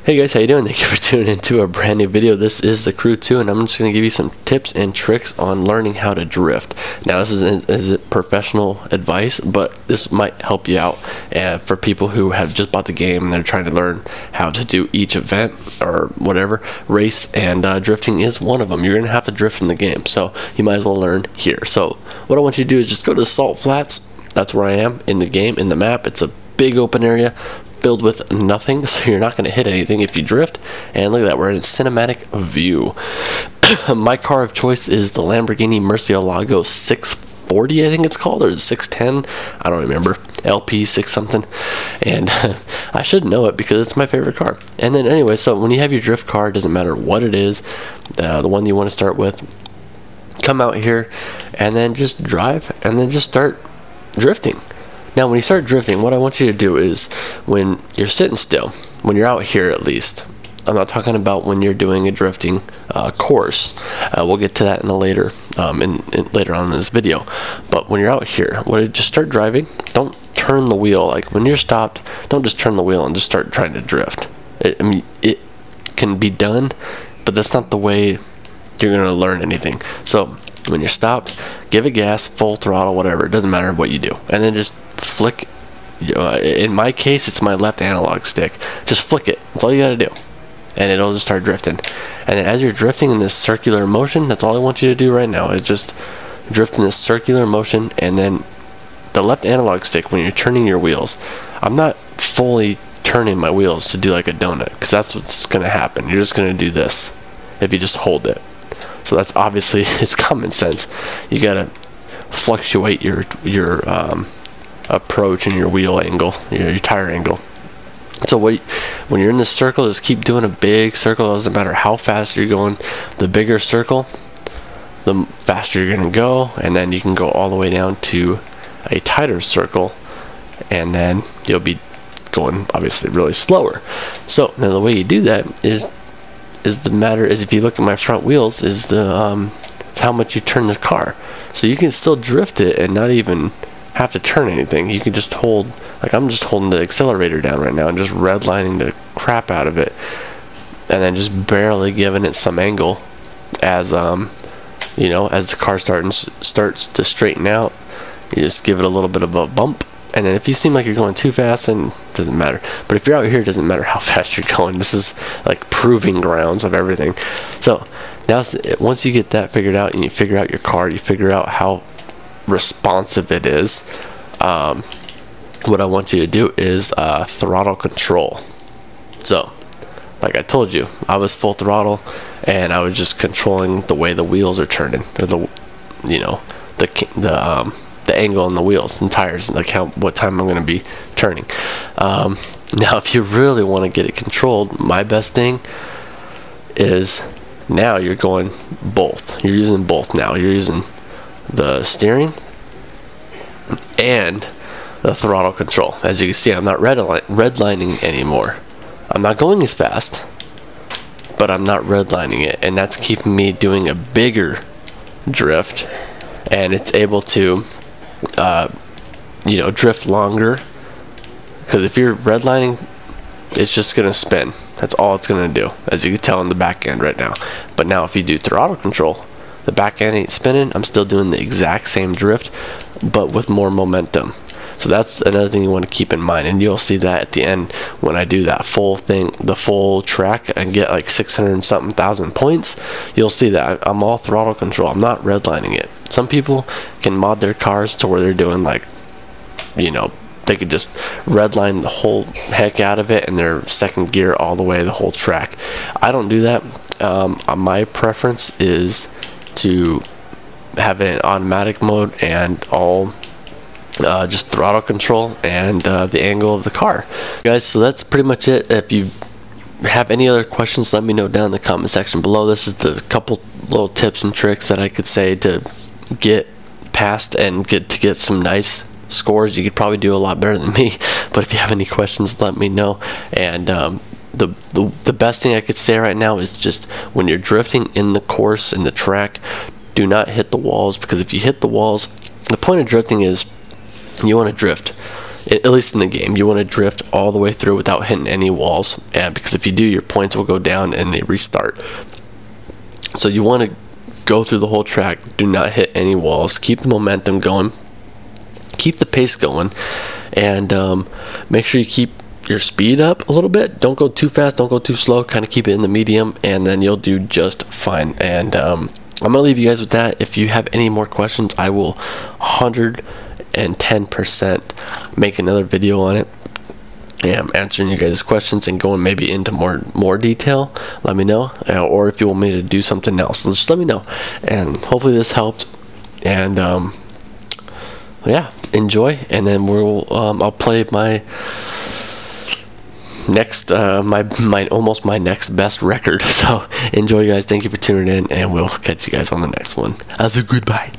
Hey guys, how you doing? Thank you for tuning into a brand new video. This is the Crew 2 and I'm just going to give you some tips and tricks on learning how to drift. Now this isn't professional advice, but this might help you out for people who have just bought the game and they're trying to learn how to do each event or whatever race, and drifting is one of them. You're going to have to drift in the game, so you might as well learn here. So what I want you to do is just go to the Salt Flats. That's where I am in the game, in the map. It's a big open area filled with nothing, so you're not going to hit anything if you drift. And look at that, we're in cinematic view. My car of choice is the Lamborghini Murcielago 640, I think it's called, or 610, I don't remember, LP 6 something, and I should know it because it's my favorite car. And then anyway, so when you have your drift car, it doesn't matter what it is, the one you want to start with, come out here and then just drive and then just start drifting. Now when you start drifting, what I want you to do is, when you're sitting still, when you're out here at least, I'm not talking about when you're doing a drifting course, we'll get to that in a later later on in this video, but when you're out here, just start driving. Don't turn the wheel. Like when you're stopped, don't just turn the wheel and just start trying to drift. I mean, it can be done, but that's not the way you're going to learn anything. So when you're stopped, give it gas, full throttle, whatever, it doesn't matter what you do, and then just flick. In my case, it's my left analog stick. Just flick it. That's all you gotta do, and it'll just start drifting. And then as you're drifting in this circular motion, that's all I want you to do right now, is just drift in this circular motion. And then the left analog stick, when you're turning your wheels, I'm not fully turning my wheels to do like a donut, because that's what's gonna happen. You're just gonna do this if you just hold it. So that's obviously, it's common sense. You gotta fluctuate your approach and your wheel angle, your tire angle. So when you're in this circle, just keep doing a big circle. It doesn't matter how fast you're going. The bigger circle, the faster you're gonna go, and then you can go all the way down to a tighter circle, and then you'll be going obviously really slower. So now the way you do that is if you look at my front wheels, is the how much you turn the car. So you can still drift it and not even have to turn anything. You can just hold, like I'm just holding the accelerator down right now and just redlining the crap out of it, and then just barely giving it some angle as you know, as the car starts to straighten out. You just give it a little bit of a bump, and then if you seem like you're going too fast, then it doesn't matter. But if you're out here, it doesn't matter how fast you're going. This is like proving grounds of everything. So now once you get that figured out and you figure out your car, you figure out how responsive it is, what I want you to do is throttle control. So like I told you, I was full throttle and I was just controlling the way the wheels are turning, or the angle on the wheels and tires, and like what time I'm going to be turning. Now if you really want to get it controlled, my best thing is, now you're going both. You're using both now. You're using the steering and the throttle control. As you can see, I'm not redlining anymore. I'm not going as fast, but I'm not redlining it, and that's keeping me doing a bigger drift, and it's able to you know, drift longer, because if you're redlining, it's just gonna spin. That's all it's gonna do, as you can tell in the back end right now. But now if you do throttle control, the back end ain't spinning. I'm still doing the exact same drift, but with more momentum. So that's another thing you want to keep in mind, and you'll see that at the end when I do that full thing, the full track, and get like 600 and something thousand points. You'll see that I'm all throttle control. I'm not redlining it. Some people can mod their cars to where they're doing, like, you know, they could just redline the whole heck out of it and they're second gear all the way the whole track. I don't do that. My preference is to have it in automatic mode and all just throttle control and the angle of the car. Guys, so that's pretty much it. If you have any other questions, let me know down in the comment section below. This is the couple little tips and tricks that I could say to get past and get some nice scores. You could probably do a lot better than me, but if you have any questions, let me know. And the best thing I could say right now is, just when you're drifting in the course, in the track, do not hit the walls, because if you hit the walls, the point of drifting is you want to drift at least in the game, you want to drift all the way through without hitting any walls, and because if you do, your points will go down and they restart. So you want to go through the whole track, do not hit any walls, keep the momentum going, keep the pace going, and make sure you keep your speed up a little bit. Don't go too fast, don't go too slow, kind of keep it in the medium, and then you'll do just fine. And I'm gonna leave you guys with that. If you have any more questions, I will 110% make another video on it. I'm answering you guys' questions and going maybe into more detail. Let me know, or if you want me to do something else, just let me know. And hopefully this helped. And yeah, enjoy. And then I'll play my next almost my next best record. So enjoy, guys. Thank you for tuning in, and we'll catch you guys on the next one. As a goodbye.